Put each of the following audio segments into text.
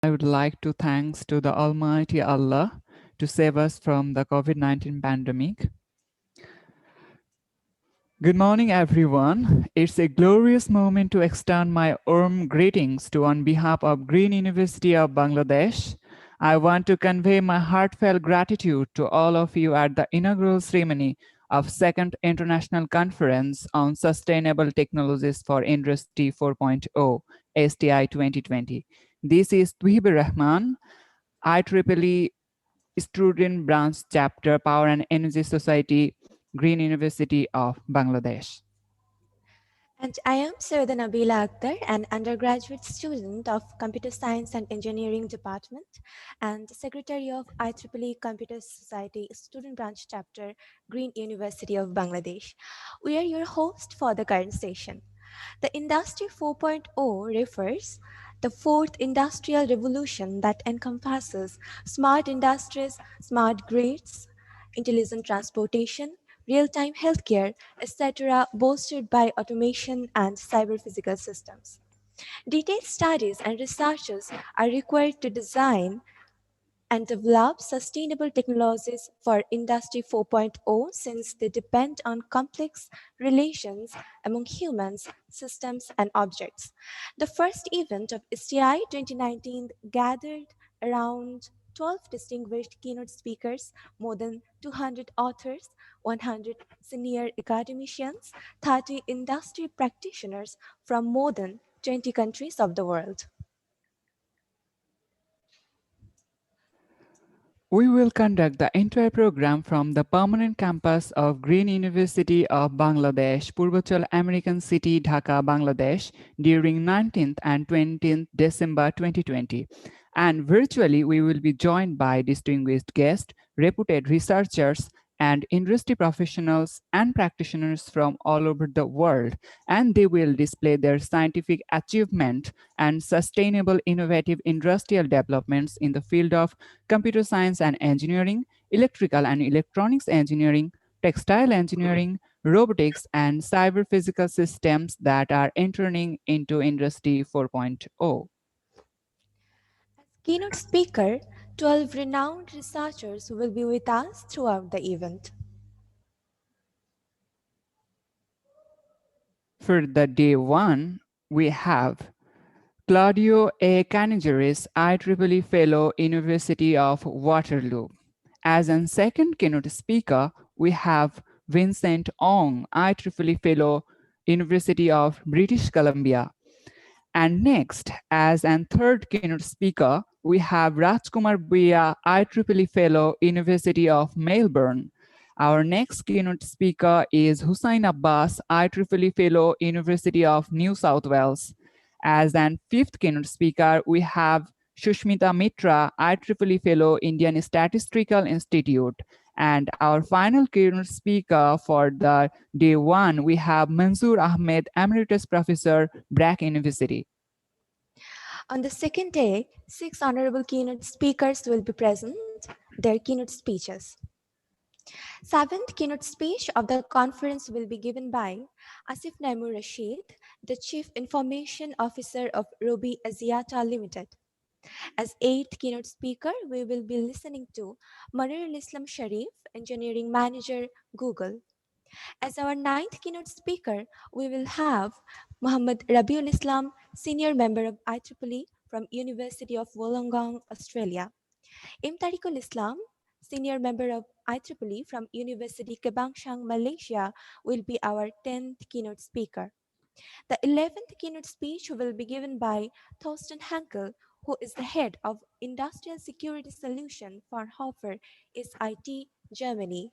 I would like to thanks to the Almighty Allah to save us from the COVID-19 pandemic. Good morning, everyone. It's a glorious moment to extend my warm greetings to on behalf of Green University of Bangladesh. I want to convey my heartfelt gratitude to all of you at the inaugural ceremony of Second International Conference on Sustainable Technologies for Industry 4.0, STI 2020. This is Tuhibur Rahman, IEEE Student Branch Chapter, Power and Energy Society, Green University of Bangladesh. And I am Sayeda Nabila Akhtar, an undergraduate student of Computer Science and Engineering Department and Secretary of IEEE Computer Society Student Branch Chapter, Green University of Bangladesh. We are your host for the current session. The Industry 4.0 refers the fourth industrial revolution that encompasses smart industries, smart grids, intelligent transportation, real-time healthcare, etc., bolstered by automation and cyber-physical systems. Detailed studies and researches are required to design and develop sustainable technologies for Industry 4.0 since they depend on complex relations among humans, systems, and objects. The first event of STI 2019 gathered around 12 distinguished keynote speakers, more than 200 authors, 100 senior academicians, 30 industry practitioners from more than 20 countries of the world. We will conduct the entire program from the permanent campus of Green University of Bangladesh, Purvachal American City, Dhaka, Bangladesh, during 19th and 20th December 2020. And virtually, we will be joined by distinguished guests, reputed researchers, and industry professionals and practitioners from all over the world, and they will display their scientific achievement and sustainable innovative industrial developments in the field of computer science and engineering, electrical and electronics engineering, textile engineering, robotics, and cyber physical systems that are entering into Industry 4.0. Keynote speaker, 12 renowned researchers will be with us throughout the event. For the day one, we have Claudio A. Canizares, IEEE Fellow, University of Waterloo. As a second keynote speaker, we have Vincent Ong, IEEE Fellow, University of British Columbia. And next, as a third keynote speaker, we have Rajkumar Bhuiya, IEEE Fellow, University of Melbourne. Our next keynote speaker is Hussain Abbas, IEEE Fellow, University of New South Wales. As an fifth keynote speaker, we have Shushmita Mitra, IEEE Fellow, Indian Statistical Institute. And our final keynote speaker for the day one, we have Manzoor Ahmed, Emeritus Professor, BRAC University. On the second day, 6 honorable keynote speakers will be present, their keynote speeches. Seventh keynote speech of the conference will be given by Asif Naimur Rashid, the Chief Information Officer of Robi Aziata Limited. As eighth keynote speaker, we will be listening to Manirul Islam Sharif, Engineering Manager, Google. As our ninth keynote speaker, we will have Muhammad Rabiul Islam, Senior Member of IEEE from University of Wollongong, Australia. Imtariqul Islam, Senior Member of IEEE from University Kebangsang, Malaysia, will be our 10th keynote speaker. The 11th keynote speech will be given by Thorsten Henkel, who is the head of Industrial Security Solution for Hofer SIT, Germany.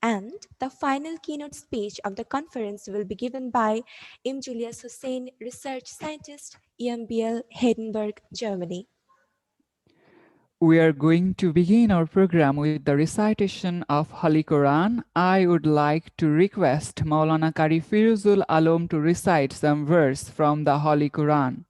And the final keynote speech of the conference will be given by M. Julius Hussein, Research Scientist, EMBL, Heidelberg, Germany. We are going to begin our program with the recitation of Holy Quran. I would like to request Maulana Qari Firuzul Alom to recite some verse from the Holy Quran.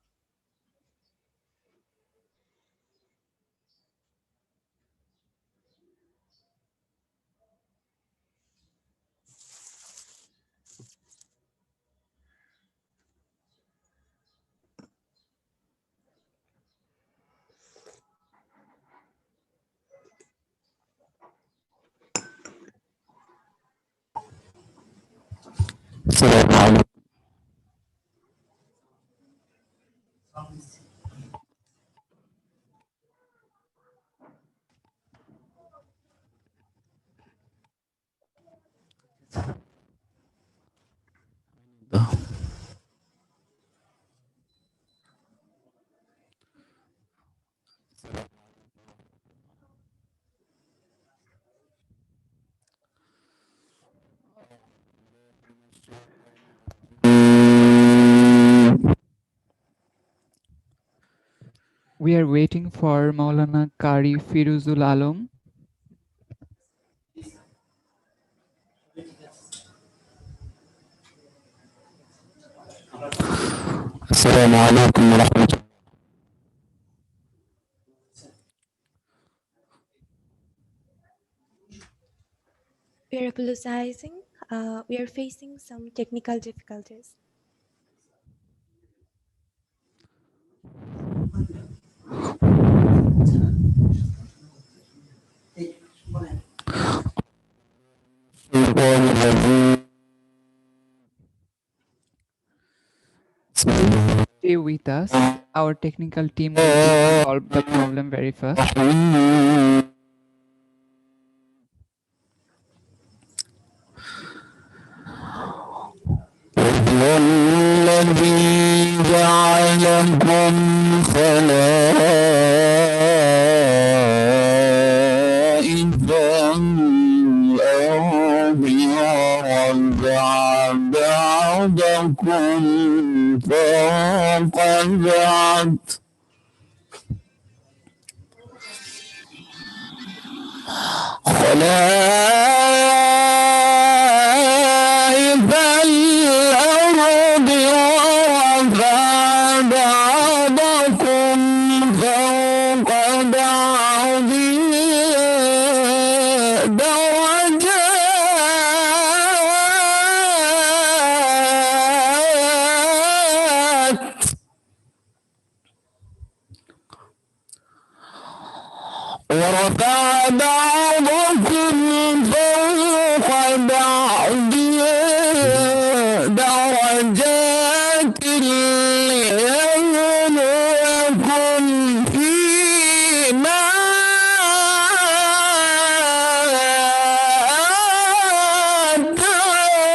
We are waiting for Maulana Qari Firuzul Alam. السلام عليكم ورحمة الله. We are apologizing. We are facing some technical difficulties. الشيطان الرجيم. بسم الله Stay with us. Our technical team will solve the problem very fast. الرحيم. وهو الذي جعلكم خلائف الأرض ورفع بعضكم فوق بعض خلائف الأرض ورفع بعضكم فوق بعض درجات ورفع بعضكم فوق بعض درجات ليبلوكم فيما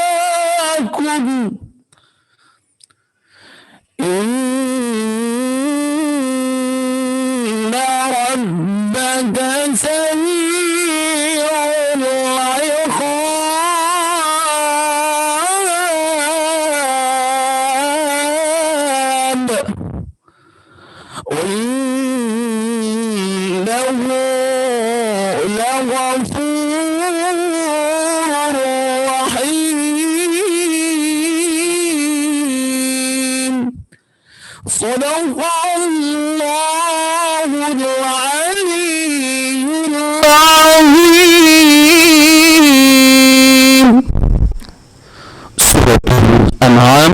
آتاكم إن ربك سريع العقاب وإنه لغفور رحيم صدق الله العلي العظيم سورة الأنعام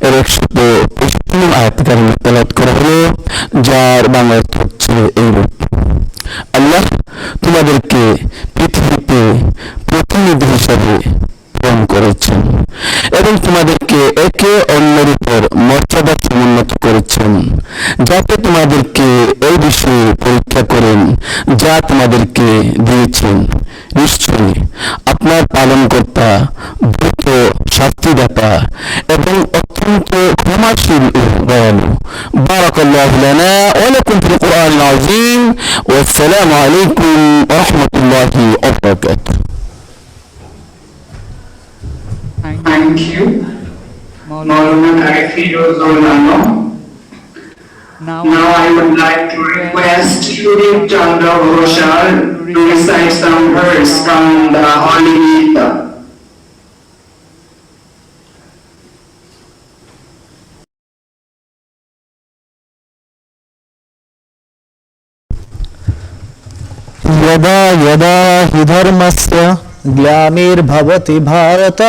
এর 125 আয়াত কারিমা তেলাওয়াত করা হলো যার বাংলা অর্থ হচ্ছে এইরূপ আল্লাহ তোমাদেরকে পৃথিবীতে প্রতিনিধি হিসাবে প্রেরণ করেছেন এবং তোমাদেরকে একে অন্যের উপর মর্যাদা সমুন্নত করেছেন যাতে তোমাদেরকে এই বিষয়ে পরীক্ষা করেন যা তোমাদেরকে দিয়েছেন নিশ্চয়ই আপনার পালনকর্তা দ্রুত শাস্তিদাতা এবং অত্যন্ত ক্ষমাশীল ও দয়ালু বারাকাল্লাহু লানা ওয়া লাকুম ফিল কুরআনিল আযীম ওয়া আসসালামু আলাইকুম ওয়া রাহমাতুল্লাহি ওয়া বারাকাতুহু Thank Thank you, you, Maulana. Maulana Arifiruzolano. Now Now I would like to request Shuri Chandra Ghoshal to recite some verse from the Holy Gita. यदा यदा हि धर्मस्य ग्लानिर्भवति भारत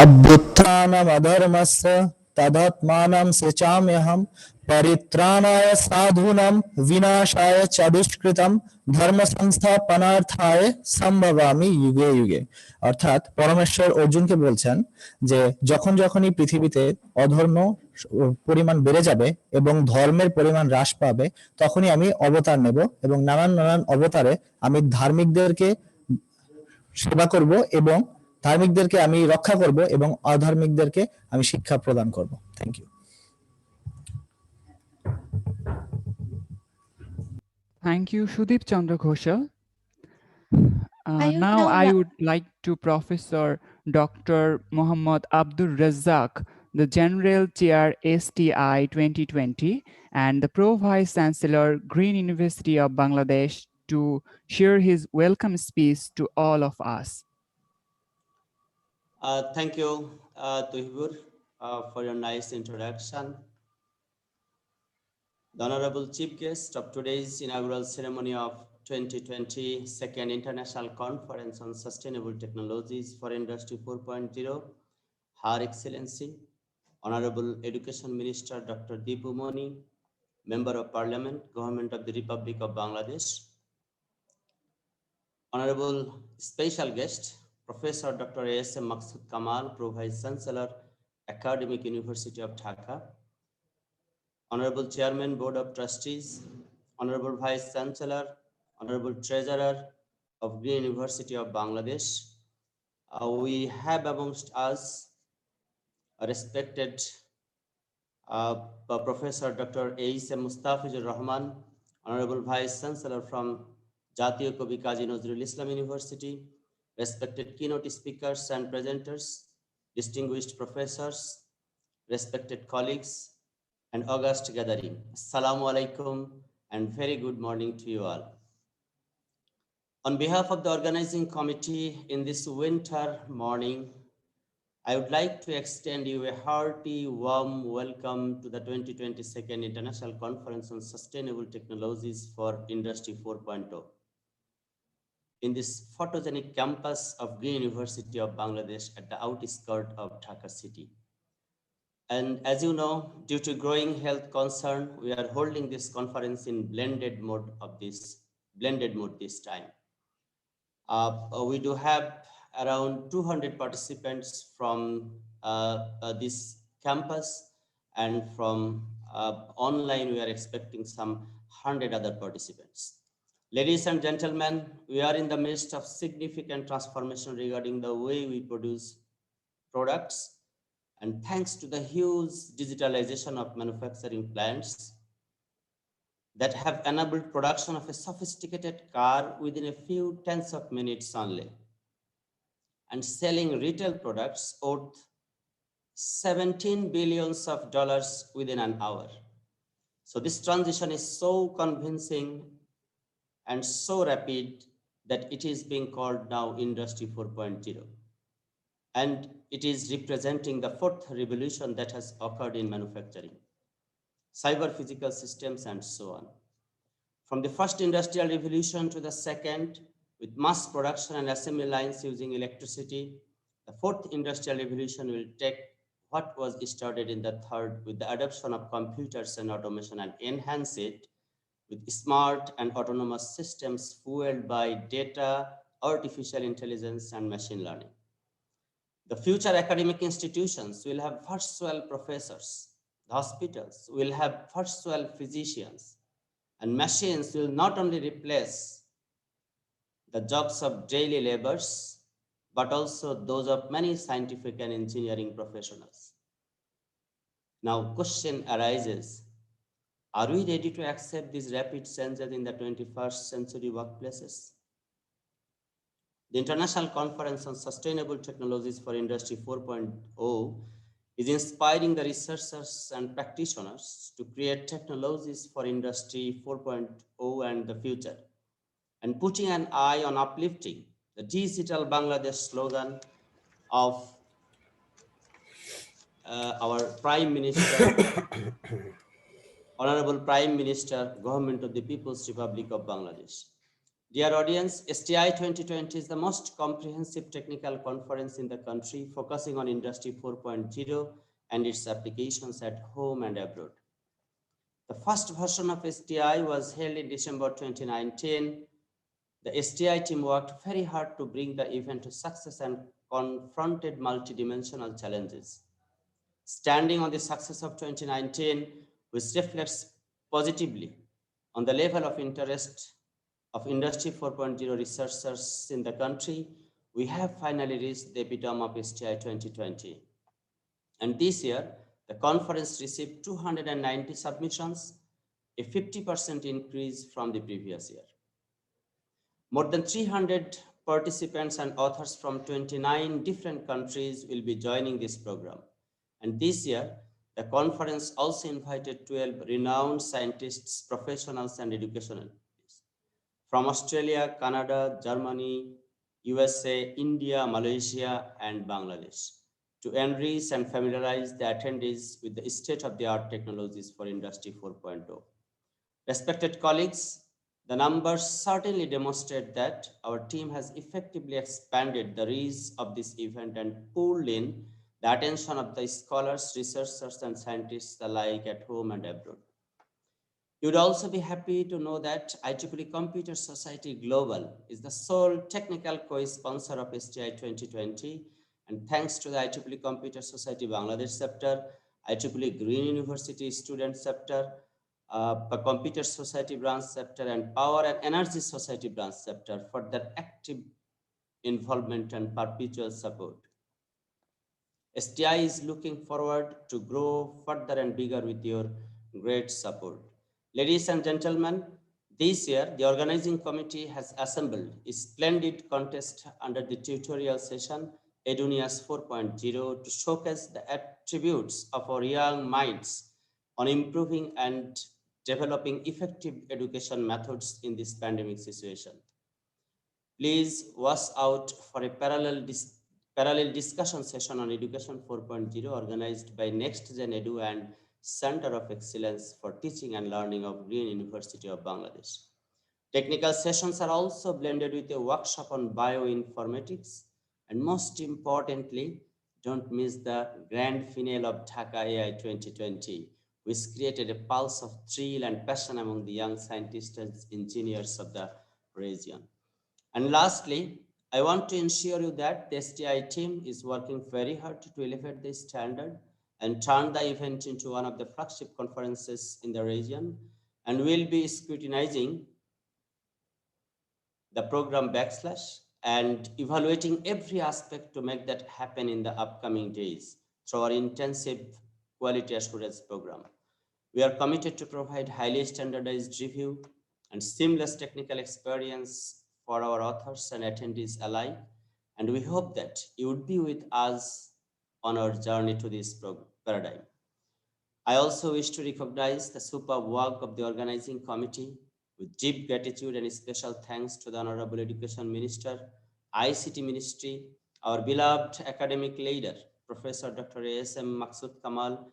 अभ्युत्थानमधर्मस्य तदात्मानं सृजाम्यहं परित्राणाय साधूनां विनाशाय च दुष्कृतं ধর্ম সংস্থাপনার্থায় সম্ভবামি যুগে যুগে। অর্থাৎ পরমেশ্বর অর্জুনকে বলছেন যে যখন যখনই পৃথিবীতে অধর্ম পরিমাণ বেড়ে যাবে এবং ধর্মের পরিমাণ হ্রাস পাবে, তখনই আমি অবতার নেব এবং নানান নানান অবতারে আমি ধার্মিকদেরকে সেবা করব এবং ধার্মিকদেরকে আমি রক্ষা করব এবং অধার্মিকদেরকে আমি শিক্ষা প্রদান করব। Thank you. Thank you, Sudeep Chandra Ghoshal. I would Now now I like. would like to Professor Dr. Muhammad Abdul Razzaq, the General Chair STI 2020 and the Pro Vice Chancellor Green University of Bangladesh to share his welcome speech to all of us. Thank you, Tuhibur, for your nice introduction. The Honorable Chief Guest of today's inaugural ceremony of 2020 Second International Conference on Sustainable Technologies for Industry 4.0, Her Excellency, Honorable Education Minister Dr. Deepu Moni, Member of Parliament, Government of the Republic of Bangladesh, Honorable Special Guest, Professor Dr. A.S.M. Maksud Kamal, Pro Vice Chancellor, Academic University of Dhaka, Honorable Chairman, Board of Trustees, Honorable Vice Chancellor, Honorable Treasurer of Green University of Bangladesh. We have amongst us a respected Professor Dr. A.S.M. Mustafizur Rahman, Honorable Vice Chancellor from Jatiyo Kavi Kazi Nazrul Islam University, respected keynote speakers and presenters, distinguished professors, respected colleagues, and august gathering. Assalamu alaikum and very good morning to you all. On behalf of the organizing committee in this winter morning, I would like to extend you a hearty, warm welcome to the 2022nd International Conference on Sustainable Technologies for Industry 4.0 in this photogenic campus of Green University of Bangladesh at the outskirts of Dhaka city. And as you know, due to growing health concern, we are holding this conference in blended mode this time. We do have around 200 participants from this campus, and from online we are expecting some 100 other participants. Ladies and gentlemen, we are in the midst of significant transformation regarding the way we produce products. And thanks to the huge digitalization of manufacturing plants that have enabled production of a sophisticated car within a few tens of minutes only, and selling retail products worth $17 billion within an hour. So this transition is so convincing and so rapid that it is being called now Industry 4.0. And it is representing the fourth revolution that has occurred in manufacturing, cyber physical systems, and so on. From the first industrial revolution to the second, with mass production and assembly lines using electricity, the fourth industrial revolution will take what was started in the third with the adoption of computers and automation and enhance it with smart and autonomous systems fueled by data, artificial intelligence, and machine learning. The future academic institutions will have virtual professors. The hospitals will have virtual physicians, and machines will not only replace the jobs of daily laborers, but also those of many scientific and engineering professionals. Now, question arises, are we ready to accept these rapid changes in the 21st century workplaces? The International Conference on Sustainable Technologies for Industry 4.0 is inspiring the researchers and practitioners to create technologies for Industry 4.0 and the future, and putting an eye on uplifting the digital Bangladesh slogan of our Prime Minister, Honorable Prime Minister, Government of the People's Republic of Bangladesh. Dear audience, STI 2020 is the most comprehensive technical conference in the country, focusing on Industry 4.0 and its applications at home and abroad. The first version of STI was held in December 2019. The STI team worked very hard to bring the event to success and confronted multidimensional challenges. Standing on the success of 2019, which reflects positively on the level of interest of Industry 4.0 researchers in the country, we have finally reached the epitome of STI 2020. And this year, the conference received 290 submissions, a 50% increase from the previous year. More than 300 participants and authors from 29 different countries will be joining this program. And this year, the conference also invited 12 renowned scientists, professionals, and educationalists from Australia, Canada, Germany, USA, India, Malaysia, and Bangladesh to enrich and familiarize the attendees with the state-of-the-art technologies for Industry 4.0. Respected colleagues, the numbers certainly demonstrate that our team has effectively expanded the reach of this event and pulled in the attention of the scholars, researchers, and scientists alike at home and abroad. You would also be happy to know that IEEE Computer Society Global is the sole technical co-sponsor of STI 2020, and thanks to the IEEE Computer Society Bangladesh chapter, IEEE Green University Student chapter, the Computer Society branch chapter, and Power and Energy Society branch chapter for their active involvement and perpetual support. STI is looking forward to grow further and bigger with your great support. Ladies and gentlemen, this year the organizing committee has assembled a splendid contest under the tutorial session Edunias 4.0 to showcase the attributes of our young minds on improving and developing effective education methods in this pandemic situation. Please watch out for a parallel discussion session on Education 4.0 organized by Next Gen Edu and Center of Excellence for Teaching and Learning of Green University of Bangladesh. Technical sessions are also blended with a workshop on bioinformatics. And most importantly, don't miss the grand finale of Dhaka AI 2020, which created a pulse of thrill and passion among the young scientists and engineers of the region. And lastly, I want to ensure you that the STI team is working very hard to elevate the standard and turn the event into one of the flagship conferences in the region, and will be scrutinizing the program backslash and evaluating every aspect to make that happen in the upcoming days through our intensive quality assurance program. We are committed to provide highly standardized review and seamless technical experience for our authors and attendees alike, and we hope that you would be with us on our journey to this paradigm. I also wish to recognize the superb work of the organizing committee with deep gratitude and special thanks to the Honorable Education Minister, ICT Ministry, our beloved academic leader, Professor Dr. A.S.M. Maksud Kamal,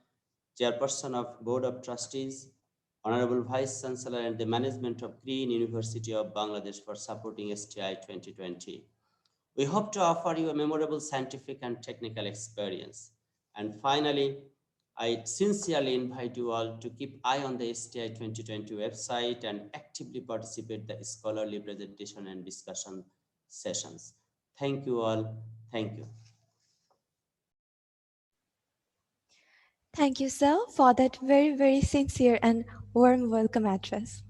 Chairperson of Board of Trustees, Honorable Vice Chancellor, and the management of Green University of Bangladesh for supporting STI 2020. We hope to offer you a memorable scientific and technical experience. And finally, I sincerely invite you all to keep eye on the STI 2020 website and actively participate in the scholarly presentation and discussion sessions. Thank you all. Thank you. Thank you, sir, for that very, very sincere and warm welcome address.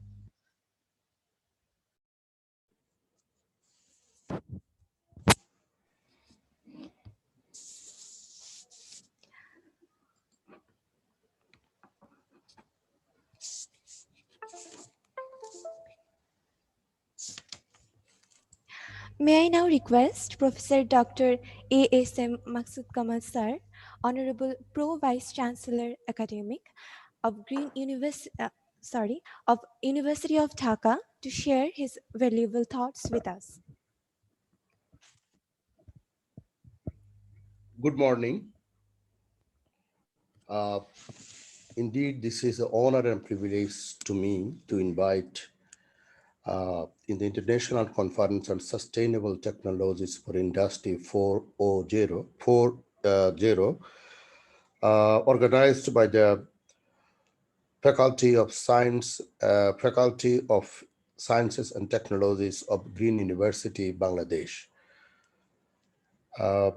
May I now request Professor Dr. A.S.M. Maksud Kamal sir, Honorable Pro Vice Chancellor Academic of of University of Dhaka, to share his valuable thoughts with us. Good morning. Indeed, this is an honor and privilege to me to invite in the International Conference on Sustainable Technologies for Industry 4.0, organized by the Faculty of Science, Faculty of Sciences and Technologies of Green University, Bangladesh. Uh,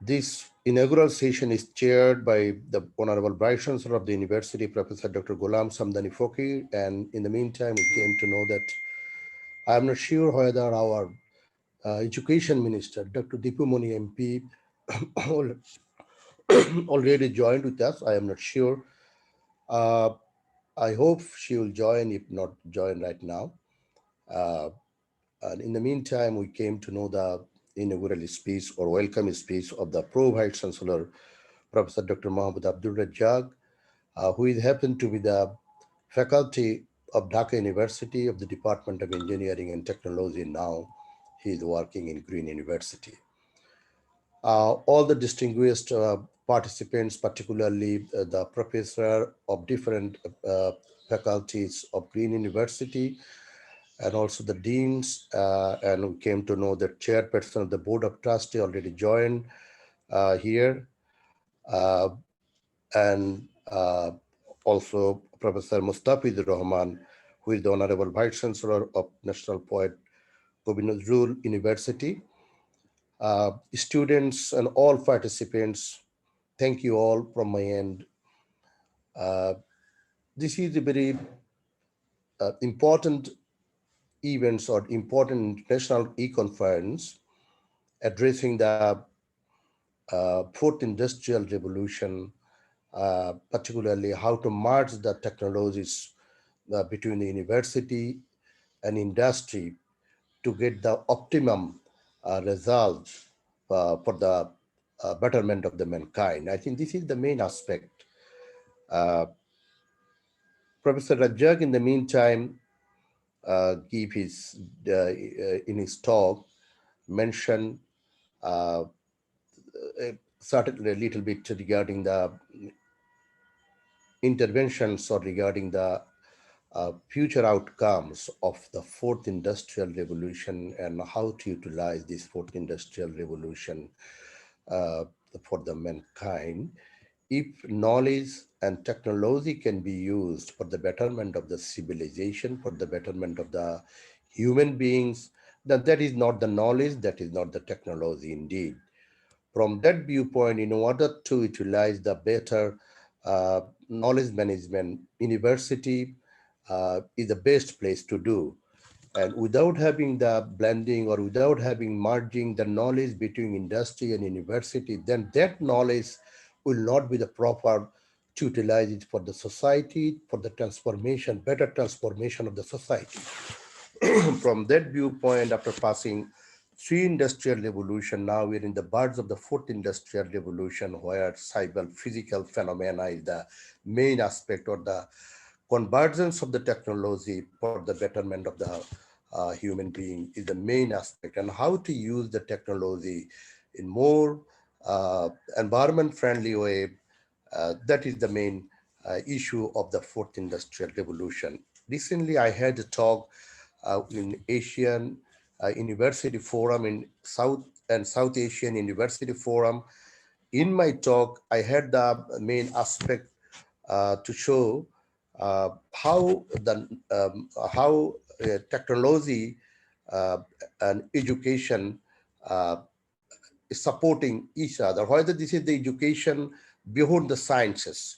this inaugural session is chaired by the Honorable Vice Chancellor of the University, Professor Dr. Ghulam Samdani Fakir, and in the meantime, we came to know that I am not sure whether our Education Minister, Dr. Dipu Moni MP, already joined with us. I am not sure. Uh, I hope she will join, if not join right now. Uh, and in the meantime, we came to know the inaugural speech or welcome speech of the Pro Vice Chancellor, Professor Dr. Mohammed Abdul Razzaq, who is happened to be the faculty of Dhaka University of the Department of Engineering and Technology. Now he is working in Green University. All the distinguished participants, particularly the professor of different faculties of Green University, and also the deans, and we came to know that chairperson of the Board of Trustee already joined here, uh, and also Professor Mustafiz Rahman, who is the Honorable Vice Chancellor of National Poet Gobi Nazrul University. Students and all participants, thank you all from my end. Uh, this is a very important events or important international e-conference addressing the fourth industrial revolution, particularly how to merge the technologies between the university and industry to get the optimum results for the betterment of the mankind. I think this is the main aspect. Uh, Professor Rajak, in the meantime, give his in his talk mention uh, certainly a little bit regarding the interventions or regarding the future outcomes of the fourth industrial revolution and how to utilize this fourth industrial revolution uh, for the mankind. If knowledge and technology can be used for the betterment of the civilization, for the betterment of the human beings, then that is not the knowledge, that is not the technology indeed. From that viewpoint, in order to utilize the better knowledge management, university is the best place to do. And without having the blending or without having merging the knowledge between industry and university, then that knowledge will not be the proper to utilize it for the society, for the transformation, better transformation of the society. From that viewpoint, after passing three industrial revolution, now we're in the birds of the fourth industrial revolution, where cyber physical phenomena is the main aspect, or the convergence of the technology for the betterment of the human being is the main aspect, and how to use the technology in more environment friendly way. That is the main issue of the fourth industrial revolution. Recently, I had a talk in Asian University Forum in South and South Asian University Forum. In my talk, I had the main aspect to show how technology uh, and education uh, is supporting each other. Whether this is the education beyond the sciences.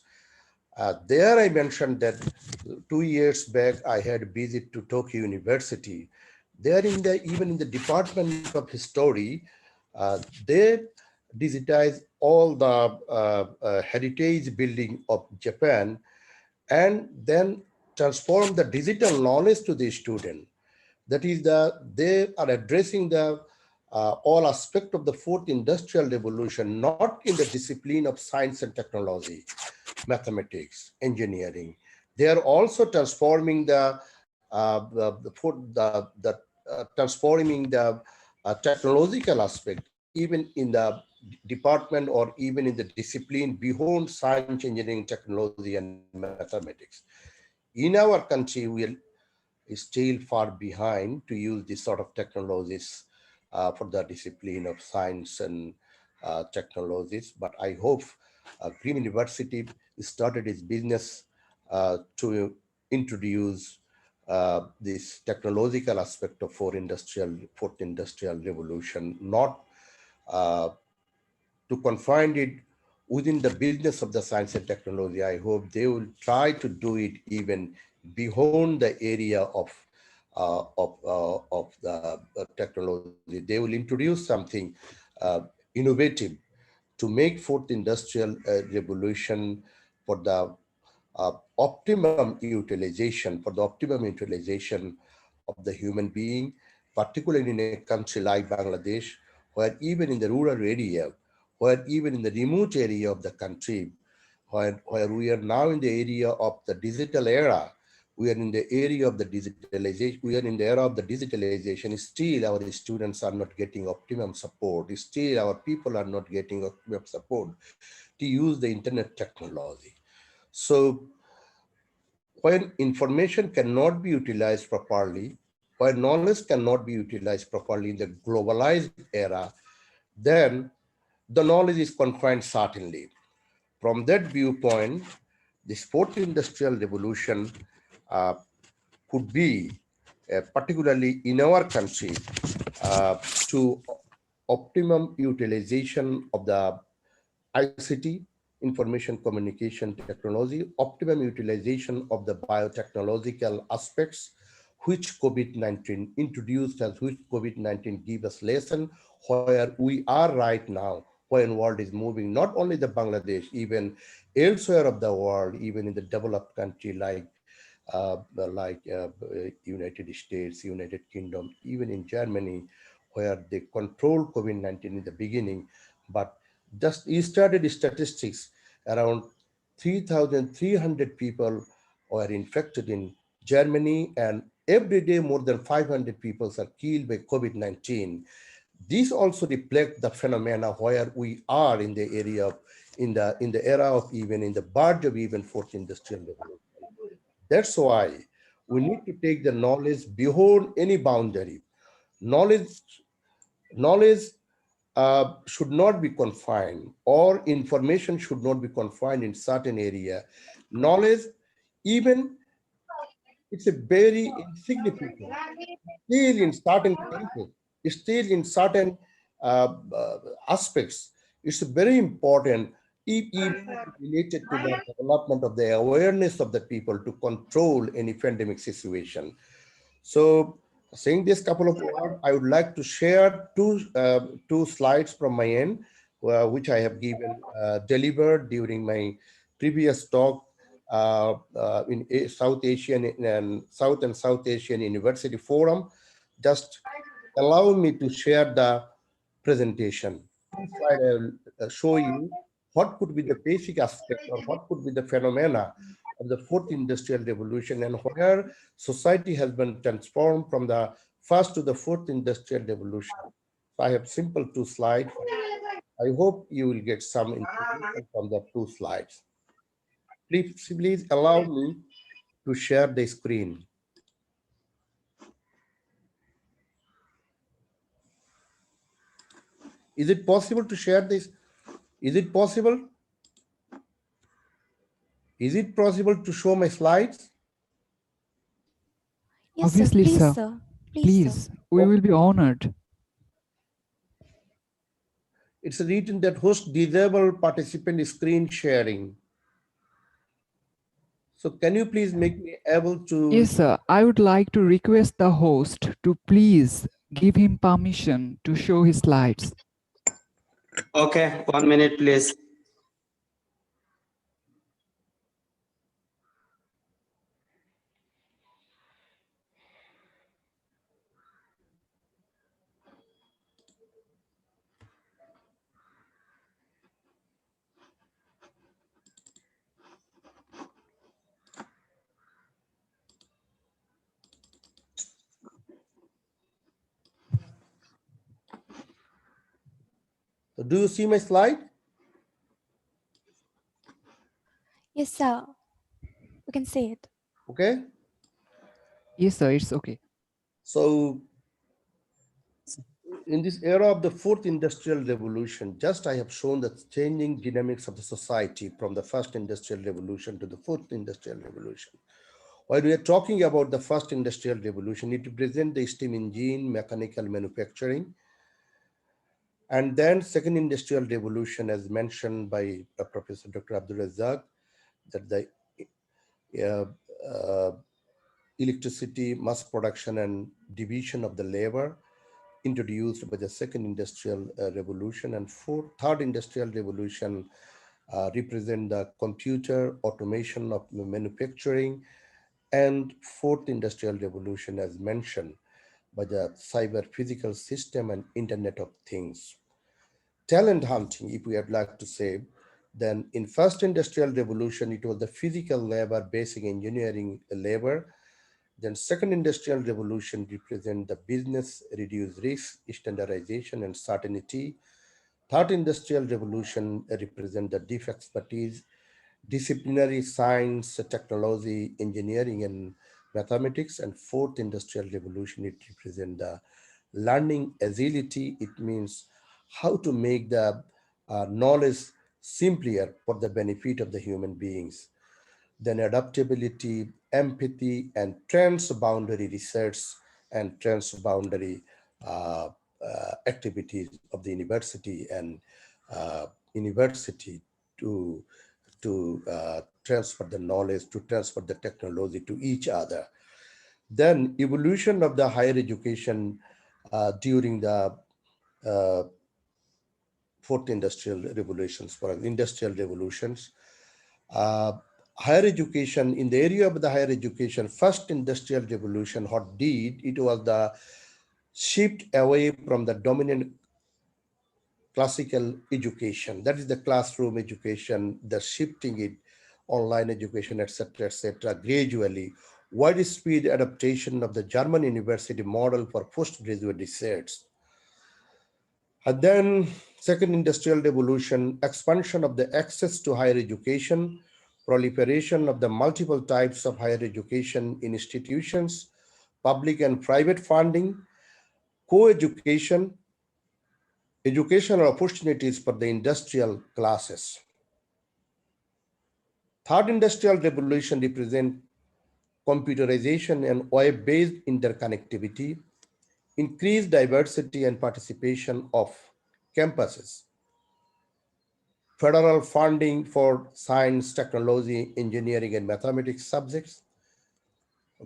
There I mentioned that 2 years back I had a visit to Tokyo University. There even in the Department of History, they digitize all the heritage building of Japan and then transform the digital knowledge to the student. That is they are addressing the all aspect of the fourth industrial revolution, not in the discipline of science and technology, mathematics, engineering. They are also transforming transforming the technological aspect, even in the department or even in the discipline beyond science, engineering, technology, and mathematics. In our country, we are still far behind to use this sort of technologies for the discipline of science and technologies. But I hope Green University started its business to introduce this technological aspect of fourth industrial revolution, not uh, to confine it within the business of the science and technology. I hope they will try to do it even beyond the area of the technology. They will introduce something uh, innovative to make fourth industrial revolution for the optimum utilization of the human being, particularly in a country like Bangladesh, where even in the rural area, where even in the remote area of the country, where we are now in the area of the digital era, we are in the area of the digitalization, we are in the era of the digitalization, still our students are not getting optimum support, still our people are not getting optimum support to use the internet technology. So when information cannot be utilized properly, when knowledge cannot be utilized properly in the globalized era, then the knowledge is confined certainly. From that viewpoint, this fourth industrial revolution uh, could be, particularly in our country, to optimum utilization of the ICT, information communication technology, optimum utilization of the biotechnological aspects, which COVID-19 introduced us, which COVID-19 gave us lesson where we are right now, when world is moving, not only the Bangladesh, even elsewhere of the world, even in the developed country like United States, United Kingdom, even in Germany, where they controlled COVID-19 in the beginning, but just he started statistics around 3,300 people were infected in Germany, and every day more than 500 people are killed by COVID-19. These also reflect the phenomena where we are in the area of, in the era of even in the verge of even fourth industrial revolution. That's why we need to take the knowledge beyond any boundary. Knowledge, knowledge should not be confined, or information should not be confined in certain area. Knowledge, even it's a very insignificant, still in certain cases, still in certain uh, aspects, it's very important if even related to the development of the awareness of the people to control any pandemic situation. So, saying this couple of words, I would like to share two slides from my end, which I have delivered during my previous talk in South Asian and South Asian University Forum. Just allow me to share the presentation. This slide I will show you what could be the basic aspect or what could be the phenomena of the fourth industrial revolution and where society has been transformed from the first to the fourth industrial revolution. So I have simple two slides. I hope you will get some information from the two slides. Please allow me to share the screen. Is it possible to share this? Is it possible? Is it possible to show my slides? Yes, sir. Obviously, Please, sir. sir. Please, sir. Please, we will be honored. It's written that host disable participant screen sharing. So can you please make me able to? Yes, sir. I would like to request the host to please give him permission to show his slides. Okay, 1 minute, please. Do you see my slide? Yes, sir. We can see it. Okay. Yes, sir. It's okay. So in this era of the fourth industrial revolution, just I have shown the changing dynamics of the society from the first industrial revolution to the fourth industrial revolution. While we are talking about the first industrial revolution, it represents the steam engine, mechanical manufacturing, and then second industrial revolution, as mentioned by Professor Dr. Abdul Razak, that the uh, uh, electricity, mass production, and division of the labor introduced by the second industrial revolution, and third industrial revolution represent the computer automation of manufacturing, and fourth industrial revolution, as mentioned, by the cyber physical system and internet of things. Talent hunting, if we would like to say, then in first industrial revolution, it was the physical labor, basic engineering labor. Then second industrial revolution represent the business, reduced risk, standardization, and certainty. Third industrial revolution represent the deep expertise, disciplinary science, technology, engineering, and mathematics. And fourth industrial revolution, it represent the learning agility. It means how to make the knowledge simpler for the benefit of the human beings. Then adaptability, empathy, and transboundary research and transboundary uh, activities of the university and university to transfer the knowledge, to transfer the technology to each other. Then evolution of the higher education during the uh, fourth industrial revolutions, for industrial revolutions. Uh, Higher education, in the area of the higher education, first industrial revolution, what did, it was the shift away from the dominant classical education, that is the classroom education, the shifting it, online education, etc., gradually, widespread adaptation of the German university model for postgraduate research. And then second industrial revolution, expansion of the access to higher education, proliferation of the multiple types of higher education institutions, public and private funding, co-education, educational opportunities for the industrial classes. Third industrial revolution represent computerization and web-based interconnectivity, increased diversity and participation of campuses, federal funding for science, technology, engineering, and mathematics subjects,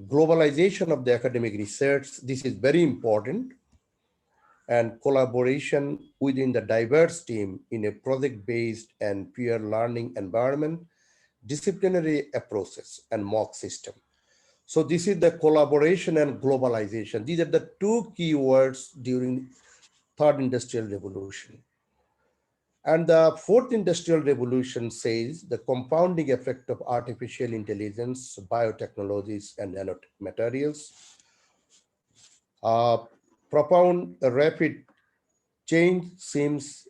globalization of the academic research, this is very important, and collaboration within the diverse team in a project-based and peer learning environment, disciplinary approaches, and mock system. So this is the collaboration and globalization. These are the two key words during third industrial revolution. And the fourth industrial revolution says the compounding effect of artificial intelligence, biotechnologies, and nanomaterials. Profound, rapid change seems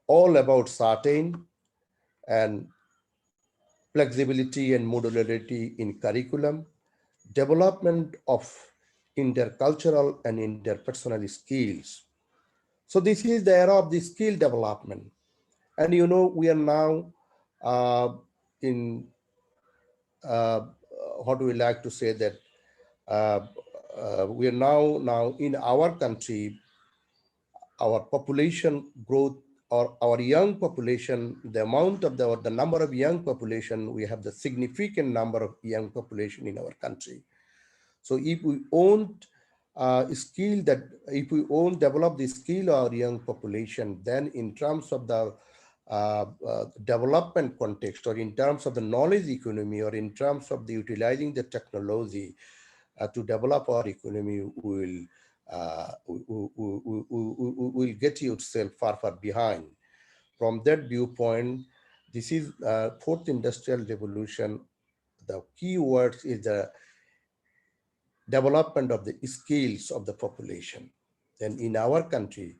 all about certain and flexibility and modularity in curriculum, development of intercultural and interpersonal skills. So this is the era of the skill development. And you know, we are now in, how do we like to say that, uh, we are now in our country, our population growth, or our young population, the amount of the number of young population, we have the significant number of young population in our country. So if we won't if we won't develop the skill of our young population, then in terms of the development context, or in terms of the knowledge economy, or in terms of the utilizing the technology to develop our economy, will get yourself far behind. From that viewpoint, this is fourth industrial revolution. The key words is the development of the skills of the population. Then in our country,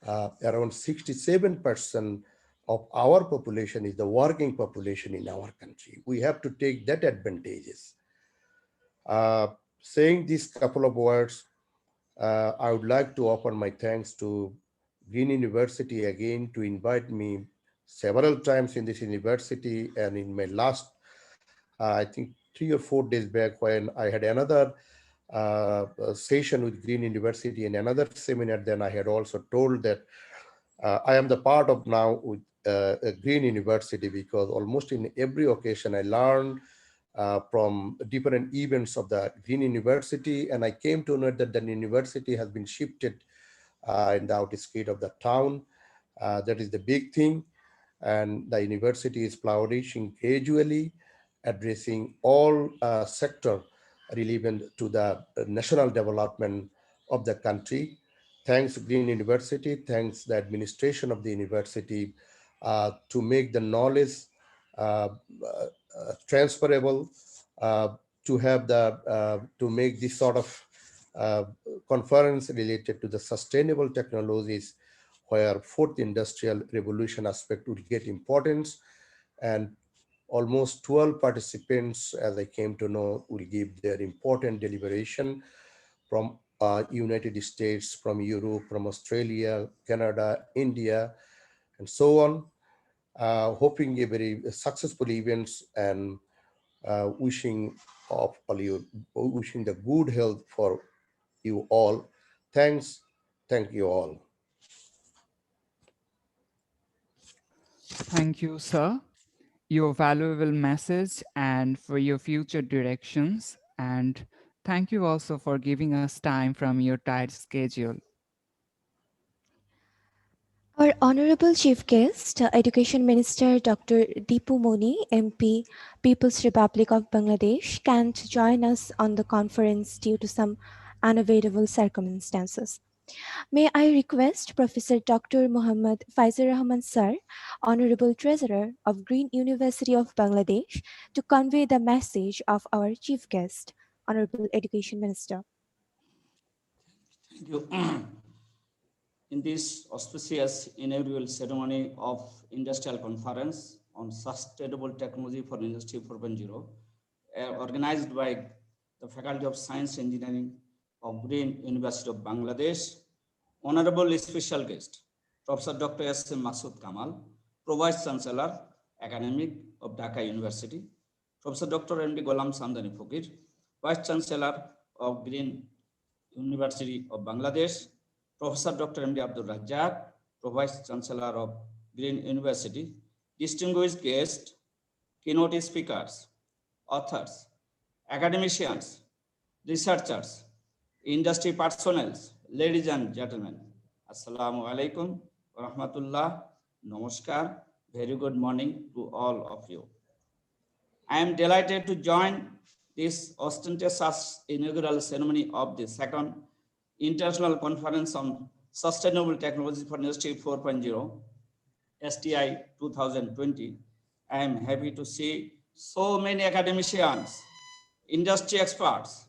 around 67% of our population is the working population in our country. We have to take that advantages. Saying these couple of words, I would like to offer my thanks to Green University again to invite me several times in this university, and in my last, I think 3 or 4 days back, when I had another session with Green University and another seminar, then I had also told that I am the part of now with Green University, because almost in every occasion I learned from different events of the Green University, and I came to know that the university has been shifted in the outskirts of the town. That is the big thing, and the university is flourishing gradually, addressing all sector relevant to the national development of the country. Thanks Green University, thanks the administration of the university to make the knowledge uh, transferable, uh, to have the to make this sort of uh, conference related to the sustainable technologies, where fourth industrial revolution aspect would get importance. And almost 12 participants, as I came to know, will give their important deliberation from United States, from Europe, from Australia, Canada, India, and so on. Hoping a very successful events, and wishing of all you, wishing the good health for you all. Thanks. Thank you all. Thank you, sir, your valuable message and for your future directions. And thank you also for giving us time from your tight schedule. Our Honorable Chief Guest, Education Minister Dr. Deepu Moni, MP, People's Republic of Bangladesh, can't join us on the conference due to some unavoidable circumstances. May I request Professor Dr. Muhammad Faizur Rahman Sir, Honorable Treasurer of Green University of Bangladesh, to convey the message of our Chief Guest, Honorable Education Minister. Thank you. In this auspicious inaugural ceremony of Industrial Conference on Sustainable Technology for Industry 4.0, organized by the Faculty of Science and Engineering of Green University of Bangladesh, Honorable Special Guest, Professor Dr. S.M. Masood Kamal, Vice Chancellor, Academic of Dhaka University, Professor Dr. M.D. Golam Samdani Fakir, Vice Chancellor of Green University of Bangladesh, Professor Dr. M.D. Abdul Razzaq, Vice Chancellor of Green University, distinguished guests, keynote speakers, authors, academicians, researchers, industry personnel, ladies and gentlemen, Assalamu alaikum wa rahmatullah, namaskar, very good morning to all of you. I am delighted to join this ostentatious inaugural ceremony of the second International Conference on Sustainable Technology for Industry 4.0, STI 2020. I am happy to see so many academicians, industry experts,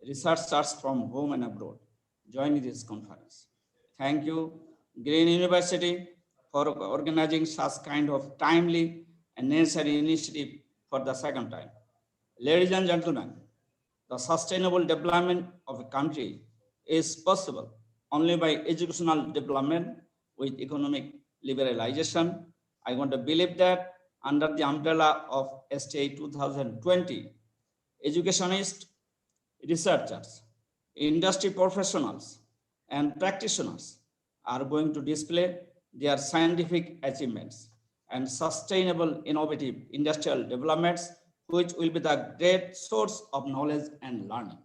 researchers from home and abroad joining this conference. Thank you, Green University, for organizing such kind of timely and necessary initiative for the second time. Ladies and gentlemen, the sustainable development of a country is possible only by educational development with economic liberalization. I want to believe that under the umbrella of STA 2020, educationists, researchers, industry professionals, and practitioners are going to display their scientific achievements and sustainable innovative industrial developments, which will be the great source of knowledge and learning.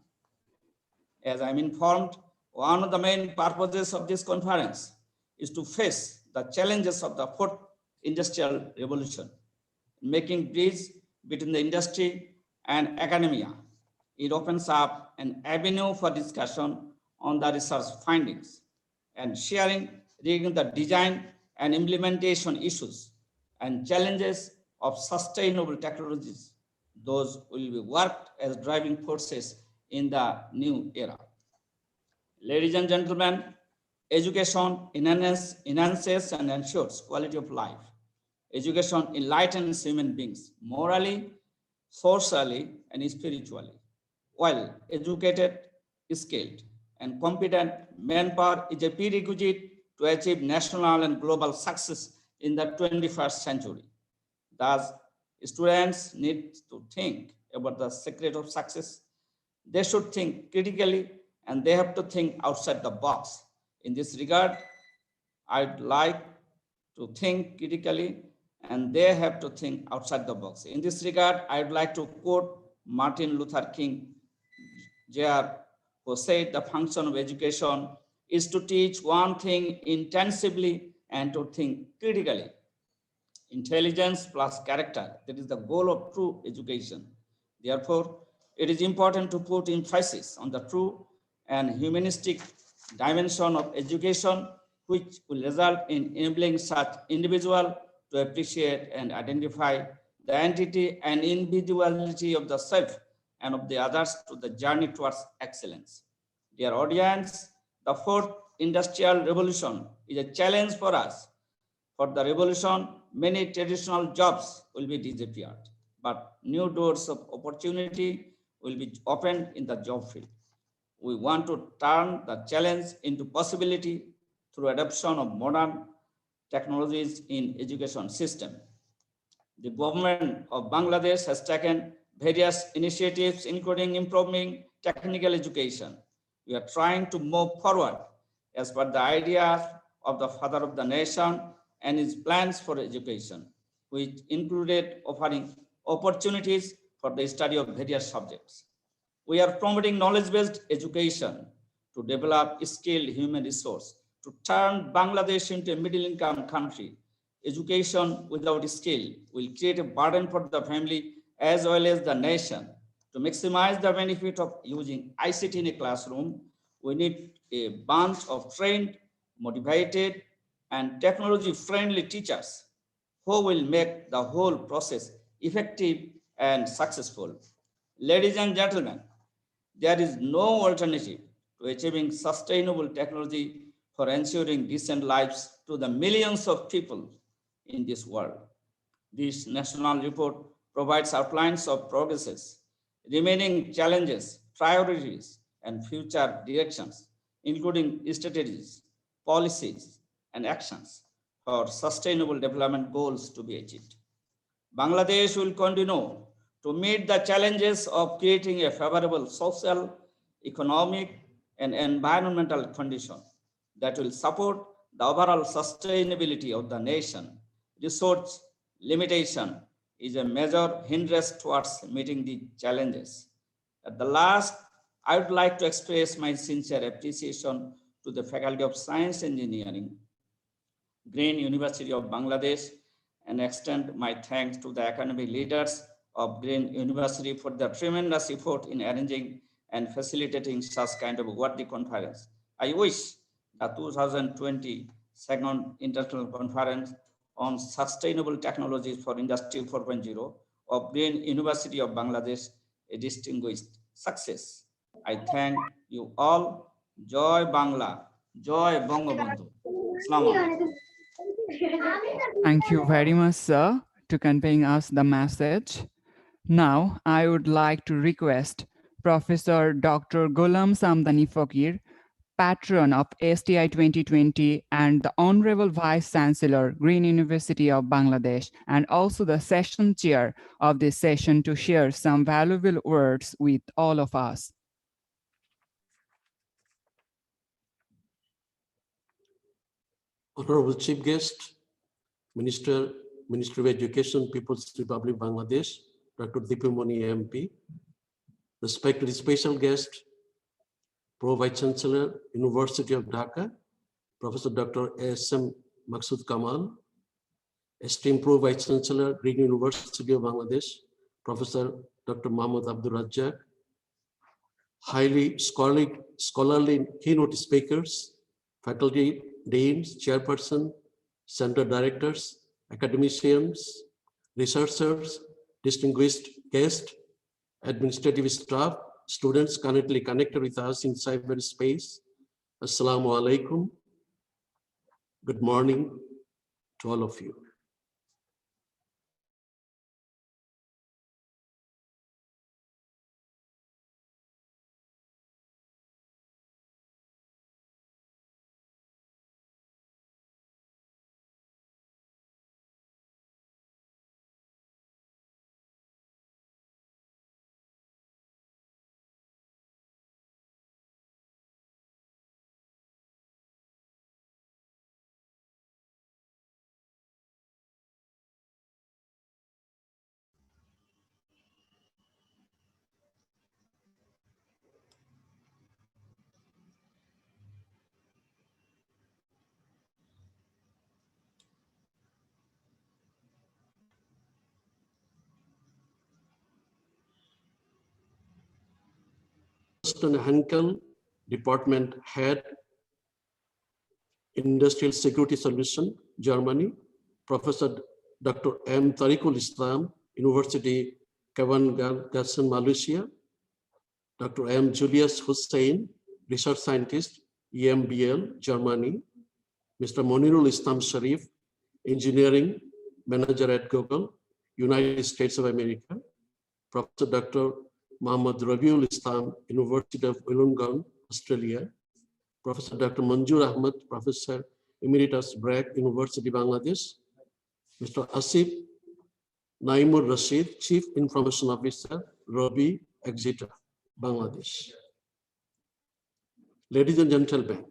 As I'm informed, one of the main purposes of this conference is to face the challenges of the fourth industrial revolution, making bridge between the industry and academia. It opens up an avenue for discussion on the research findings and sharing regarding the design and implementation issues and challenges of sustainable technologies. Those will be worked as driving forces in the new era. Ladies and gentlemen, education enhances and ensures quality of life. Education enlightens human beings morally, socially, and spiritually. While educated, skilled, and competent manpower is a prerequisite to achieve national and global success in the 21st century. Thus, students need to think about the secret of success. They should think critically and they have to think outside the box. In this regard, I'd like to think critically and they have to think outside the box. In this regard, I'd like to quote Martin Luther King Jr., who said the function of education is to teach one thing intensively and to think critically. Intelligence plus character, that is the goal of true education. Therefore, it is important to put emphasis on the true and humanistic dimension of education, which will result in enabling such individual to appreciate and identify the entity and individuality of the self and of the others to the journey towards excellence. Dear audience, the fourth industrial revolution is a challenge for us. For the revolution, many traditional jobs will be disappeared, but new doors of opportunity will be opened in the job field. We want to turn the challenge into possibility through adoption of modern technologies in education system. The government of Bangladesh has taken various initiatives, including improving technical education. We are trying to move forward as per the ideas of the father of the nation and his plans for education, which included offering opportunities for the study of various subjects. We are promoting knowledge-based education to develop skilled human resource, to turn Bangladesh into a middle-income country. Education without skill will create a burden for the family as well as the nation. To maximize the benefit of using ICT in a classroom, we need a bunch of trained, motivated, and technology-friendly teachers who will make the whole process effective and successful. Ladies and gentlemen, there is no alternative to achieving sustainable technology for ensuring decent lives to the millions of people in this world. This national report provides outlines of progresses, remaining challenges, priorities, and future directions, including strategies, policies, and actions for sustainable development goals to be achieved. Bangladesh will continue to meet the challenges of creating a favorable social, economic, and environmental condition that will support the overall sustainability of the nation. Resource limitation is a major hindrance towards meeting the challenges. At the last, I would like to express my sincere appreciation to the Faculty of Science Engineering, Green University of Bangladesh, and extend my thanks to the academic leaders of Green University for their tremendous effort in arranging and facilitating such kind of worthy conference. I wish the 2020 second International Conference on Sustainable Technologies for Industry 4.0 of Green University of Bangladesh a distinguished success. I thank you all. Joy Bangla, Joy Bangabandhu. Assalamu alaikum. Thank you very much, sir, to conveying us the message. Now, I would like to request Professor Dr. Ghulam Samdani Fakir, patron of STI 2020 and the Honorable Vice Chancellor, Green University of Bangladesh, and also the session chair of this session to share some valuable words with all of us. Honorable Chief Guest, Minister of Education, People's Republic Bangladesh, Dr. Dipumoni MP, respected special guest, Pro Vice Chancellor, University of Dhaka, Professor Dr. S.M. Maksud Kamal, esteemed Pro Vice Chancellor, Green University of Bangladesh, Professor Dr. Mahmoud Abdul Razzaq, highly scholarly keynote speakers, faculty, deans, chairperson, center directors, academicians, researchers, distinguished guests, administrative staff, students currently connected with us in cyberspace. Assalamu alaikum. Good morning to all of you. Thorsten Henkel, Department Head, Industrial Security Solution, Germany. Professor Dr. M. Tariqul Islam, University Kawan-Garsen, Malaysia. Dr. M. Julius Hussein, Research Scientist, EMBL, Germany. Mr. Monirul Islam Sharif, Engineering Manager at Google, United States of America. Professor Dr. Muhammad Rabiul Islam, University of Wollongong, Australia. Professor Dr. Manjur Ahmad, Professor Emeritus Bragg, University, Bangladesh. Mr. Asif Naimur Rashid, Chief Information Officer, Robi, Exeter, Bangladesh. Ladies and gentlemen,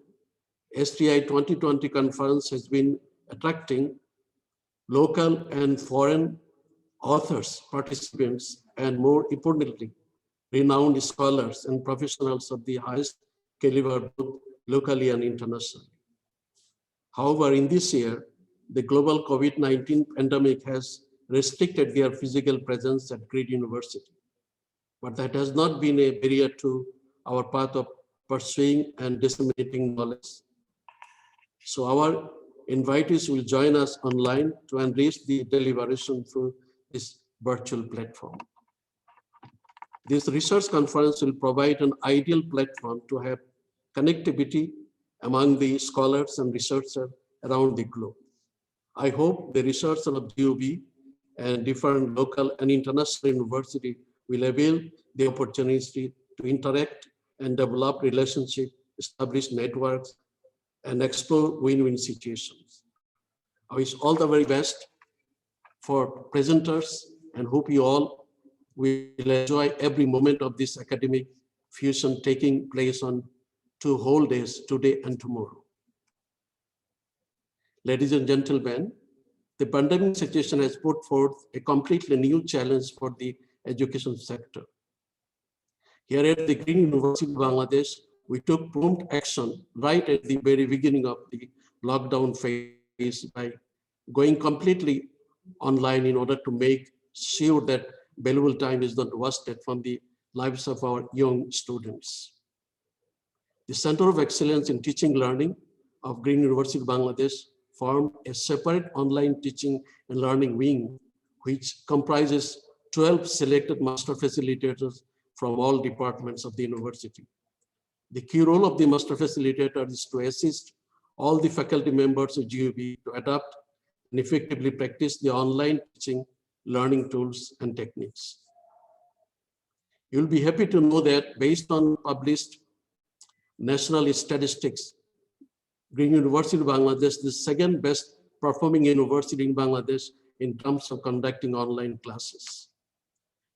STI 2020 conference has been attracting local and foreign authors, participants, and more importantly, renowned scholars and professionals of the highest caliber, both locally and internationally. However, in this year, the global COVID-19 pandemic has restricted their physical presence at great university. But that has not been a barrier to our path of pursuing and disseminating knowledge. So our invitees will join us online to enrich the deliberation through this virtual platform. This research conference will provide an ideal platform to have connectivity among the scholars and researchers around the globe. I hope the researchers of GOB and different local and international universities will avail the opportunity to interact and develop relationships, establish networks, and explore win-win situations. I wish all the very best for presenters and hope you all will enjoy every moment of this academic fusion taking place on 2 whole days, today and tomorrow. Ladies and gentlemen, the pandemic situation has put forth a completely new challenge for the education sector. Here at the Green University of Bangladesh, we took prompt action right at the very beginning of the lockdown phase by going completely online in order to make sure that valuable time is not wasted from the lives of our young students. The Center of Excellence in Teaching Learning of Green University of Bangladesh formed a separate online teaching and learning wing, which comprises 12 selected master facilitators from all departments of the university. The key role of the master facilitator is to assist all the faculty members of GUB to adapt and effectively practice the online teaching, learning tools and techniques. You'll be happy to know that based on published national statistics, Green University of Bangladesh is the second best performing university in Bangladesh in terms of conducting online classes.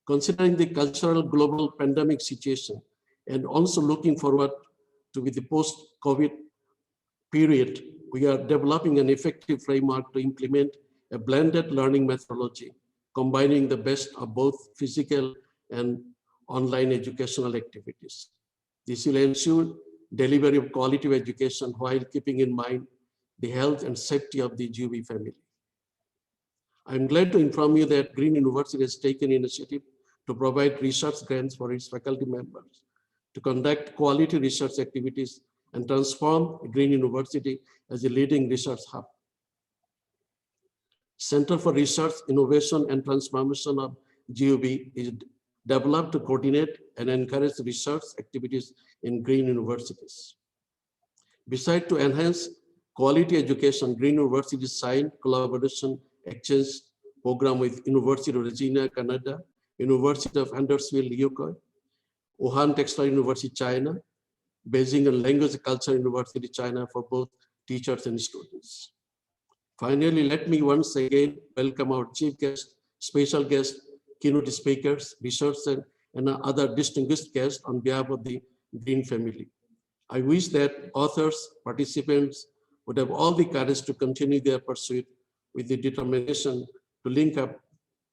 Considering the cultural global pandemic situation and also looking forward to the post-COVID period, we are developing an effective framework to implement a blended learning methodology, combining the best of both physical and online educational activities. This will ensure delivery of quality education while keeping in mind the health and safety of the GUB family. I'm glad to inform you that Green University has taken initiative to provide research grants for its faculty members to conduct quality research activities and transform Green University as a leading research hub. Center for Research, Innovation and Transformation of GUB is developed to coordinate and encourage research activities in green universities. Besides, to enhance quality education, Green University signed collaboration exchange program with University of Regina, Canada, University of Huntersville, UK, Wuhan Textile University, China, Beijing and Language and Culture University, China for both teachers and students. Finally, let me once again welcome our chief guest, special guest, keynote speakers, researchers, and other distinguished guests on behalf of the Green family. I wish that authors, participants would have all the courage to continue their pursuit with the determination to link up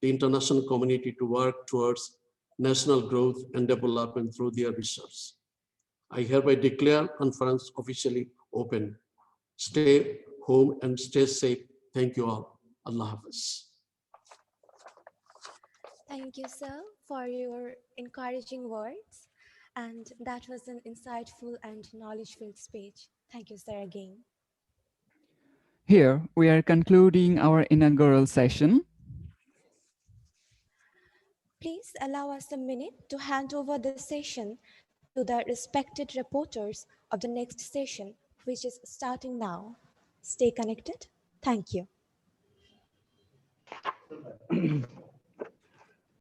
the international community to work towards national growth and development through their research. I hereby declare conference officially open. Stay home and stay safe. Thank you all. Allah Hafiz. Thank you, sir, for your encouraging words. And that was an insightful and knowledge-filled speech. Thank you, sir, again. Here, we are concluding our inaugural session. Please allow us a minute to hand over the session to the respected reporters of the next session, which is starting now. Stay connected. Thank you.